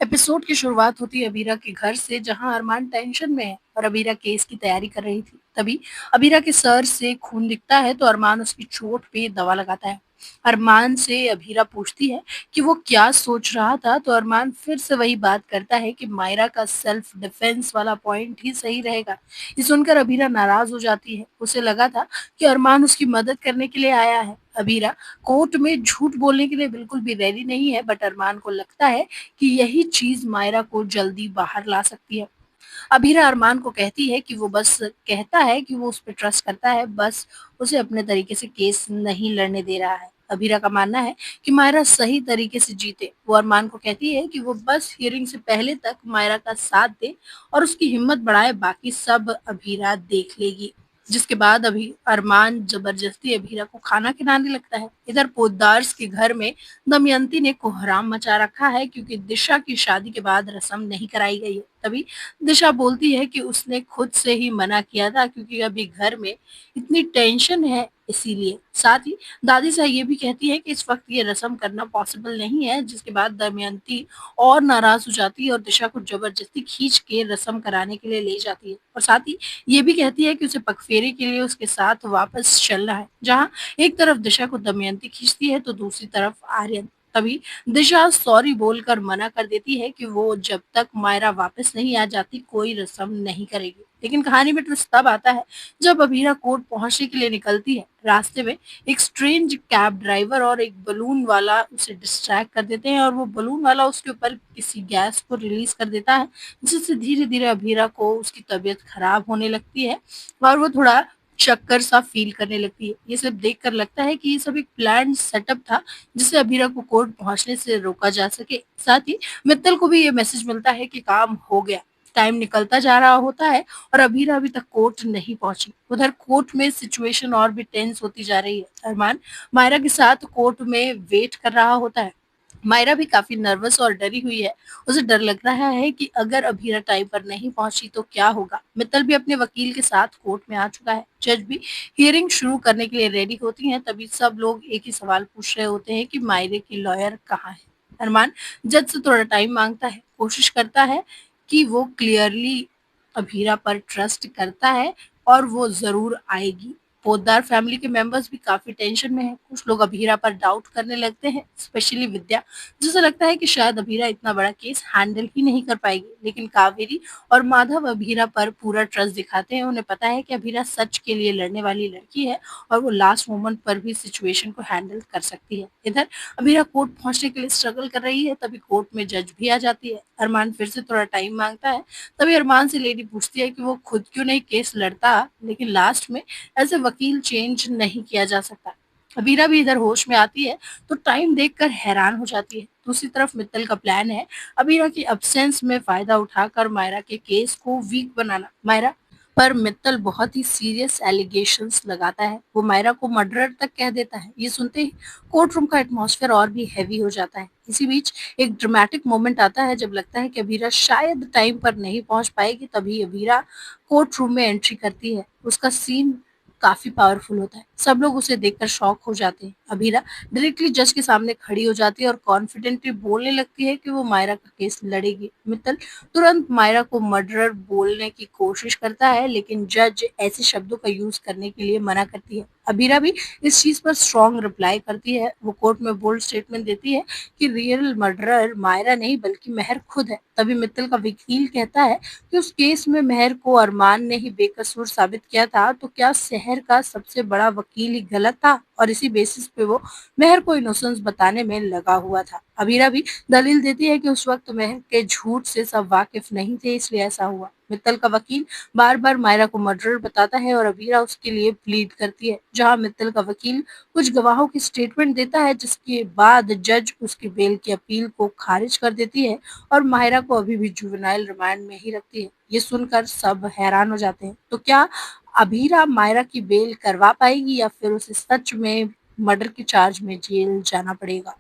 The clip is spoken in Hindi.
एपिसोड की शुरुआत होती है अबीरा के घर से जहां अरमान टेंशन में है और अबीरा केस की तैयारी कर रही थी। तभी अबीरा के सर से खून दिखता है तो अरमान उसकी चोट पे दवा लगाता है। अरमान से अबीरा पूछती है कि वो क्या सोच रहा था तो अरमान फिर से वही बात करता है कि मायरा का सेल्फ डिफेंस वाला पॉइंट ही सही रहेगा। ये सुनकर अबीरा नाराज हो जाती है। उसे लगा था कि अरमान उसकी मदद करने के लिए आया है। अबीरा कोर्ट में झूठ बोलने के लिए बिल्कुल भी रेडी नहीं है, बट अरमान को लगता है कि यही चीज मायरा को जल्दी बाहर ला सकती है। अभीरा अरमान को कहती है कि वो बस कहता है कि वो उस पर ट्रस्ट करता है, बस उसे अपने तरीके से केस नहीं लड़ने दे रहा है। अभीरा का मानना है कि मायरा सही तरीके से जीते। वो अरमान को कहती है कि वो बस हियरिंग से पहले तक मायरा का साथ दे और उसकी हिम्मत बढ़ाए, बाकी सब अभीरा देख लेगी। जिसके बाद अभी अरमान जबरदस्ती अभीरा को खाना खिलाने लगता है। इधर पोद्दार्स के घर में दमयंती ने कोहराम मचा रखा है क्योंकि दिशा की शादी के बाद रस्म नहीं कराई गई है। तभी दिशा बोलती है कि उसने खुद से ही मना किया था क्योंकि अभी घर में इतनी टेंशन है इसीलिए। साथ ही दादी सा ये भी कहती है कि इस वक्त ये रस्म करना पॉसिबल नहीं है, जिसके बाद दमयंती और नाराज हो जाती है और दिशा को जबरदस्ती खींच के रस्म कराने के लिए ले जाती है और साथ ही ये भी कहती है कि उसे पगफेरे के लिए उसके साथ वापस चलना है। जहाँ एक तरफ दिशा को दमयंती खींचती है तो दूसरी तरफ आर्यन। तभी दिशा सॉरी बोलकर मना कर देती है कि वो जब तक मायरा वापस नहीं आ जाती कोई रस्म नहीं करेगी। लेकिन कहानी में ट्विस्ट तब आता है जब अभीरा कोर्ट पहुंचने के लिए निकलती है। रास्ते में एक स्ट्रेंज कैब ड्राइवर और एक बलून वाला उसे डिस्ट्रैक्ट कर देते हैं और वो बलून वाला उसके ऊपर किसी गैस को रिलीज कर देता है, जिससे धीरे धीरे अभीरा को उसकी तबीयत खराब होने लगती है और वो थोड़ा चक्कर सा फील करने लगती है। ये सब देखकर लगता है कि ये सब एक प्लान सेटअप था जिससे अभीरा को कोर्ट पहुंचने से रोका जा सके। साथ ही मित्तल को भी ये मैसेज मिलता है कि काम हो गया। टाइम निकलता जा रहा होता है और अभीरा अभी तक कोर्ट नहीं पहुंची। उधर कोर्ट में सिचुएशन और भी टेंस होती जा रही है। अरमान मायरा के साथ कोर्ट में वेट कर रहा होता है। मायरा भी काफी नर्वस और डरी हुई है। उसे डर लग रहा है कि अगर अभीरा टाइम पर नहीं पहुंची तो क्या होगा। मित्तल भी अपने वकील के साथ कोर्ट में आ चुका है। जज भी हियरिंग शुरू करने के लिए रेडी होती हैं। तभी सब लोग एक ही सवाल पूछ रहे होते हैं कि मायरे की लॉयर कहाँ है। अरमान जज से थोड़ा टाइम मांगता है, कोशिश करता है कि वो क्लियरली अभीरा पर ट्रस्ट करता है और वो जरूर आएगी। पोद्दार फैमिली के मेंबर्स भी काफी टेंशन में हैं। कुछ लोग अभीरा पर डाउट करने लगते हैं, स्पेशली विद्या, जिसे लगता है कि शायद अभीरा इतना बड़ा केस हैंडल ही नहीं कर पाएगी। लेकिन कावेरी और माधव अभीरा पर पूरा ट्रस्ट दिखाते हैं। उन्हें पता है कि अभीरा सच के लिए लड़ने वाली लड़की है और वो लास्ट मोमेंट पर भी सिचुएशन को हैंडल कर सकती है। इधर अभीरा कोर्ट पहुंचने के लिए स्ट्रगल कर रही है। तभी कोर्ट में जज भी आ जाती है। अरमान फिर से थोड़ा टाइम मांगता है। तभी अरमान से लेडी पूछती है कि वो खुद क्यों नहीं केस लड़ता, लेकिन लास्ट में ऐसे वकील चेंज नहीं किया जा सकता। अबीरा भी इधर होश में आती है तो टाइम देखकर हैरान हो जाती है। दूसरी तरफ मित्तल का प्लान है अबीरा की अब्सेंस में फायदा उठाकर मायरा के केस को वीक बनाना। मायरा पर मित्तल बहुत ही सीरियस एलिगेशंस लगाता है। वो मायरा को मर्डरर तक कह देता है। ये सुनते ही कोर्ट रूम का एटमॉस्फेयर और भी हैवी हो जाता है। इसी बीच एक ड्रामेटिक मोमेंट आता है जब लगता है कि अबीरा शायद टाइम पर नहीं पहुंच पाएगी। तभी अबीरा कोर्ट रूम में एंट्री करती है। उसका सीन काफी पावरफुल होता है। सब लोग उसे देखकर शॉक हो जाते हैं। अबीरा डायरेक्टली जज के सामने खड़ी हो जाती है और कॉन्फिडेंटली बोलने लगती है कि वो मायरा का केस लड़ेगी। मित्तल तुरंत मायरा को मर्डरर बोलने की कोशिश करता है, लेकिन जज ऐसे शब्दों का यूज करने के लिए मना करती है। अबीरा भी इस चीज पर स्ट्रॉन्ग रिप्लाई करती है। वो कोर्ट में बोल्ड स्टेटमेंट देती है कि रियल मर्डरर मायरा नहीं बल्कि मेहर खुद है। तभी मित्तल का वकील कहता है कि उस केस में मेहर को अरमान ने ही बेकसूर साबित किया था, तो क्या शहर का सबसे बड़ा वकील ही गलत था और इसी बेसिस पे वो मेहर को इनोसेंस बताने में लगा हुआ था। अबीरा भी दलील देती है कि उस वक्त मेहर के झूठ से सब वाकिफ नहीं थे, इसलिए ऐसा हुआ। मित्तल का वकील बार बार मायरा को मर्डरर बताता है और अबीरा उसके लिए प्लीड करती है। जहां मित्तल का वकील कुछ गवाहों की स्टेटमेंट देता है, जिसके बाद जज उसकी बेल की अपील को खारिज कर देती है और माहिरा को अभी भी जुवेनाइल रिमांड में ही रखती है। ये सुनकर सब हैरान हो जाते हैं। तो क्या अभीरा मायरा की बेल करवा पाएगी या फिर उसे सच में मर्डर के चार्ज में जेल जाना पड़ेगा?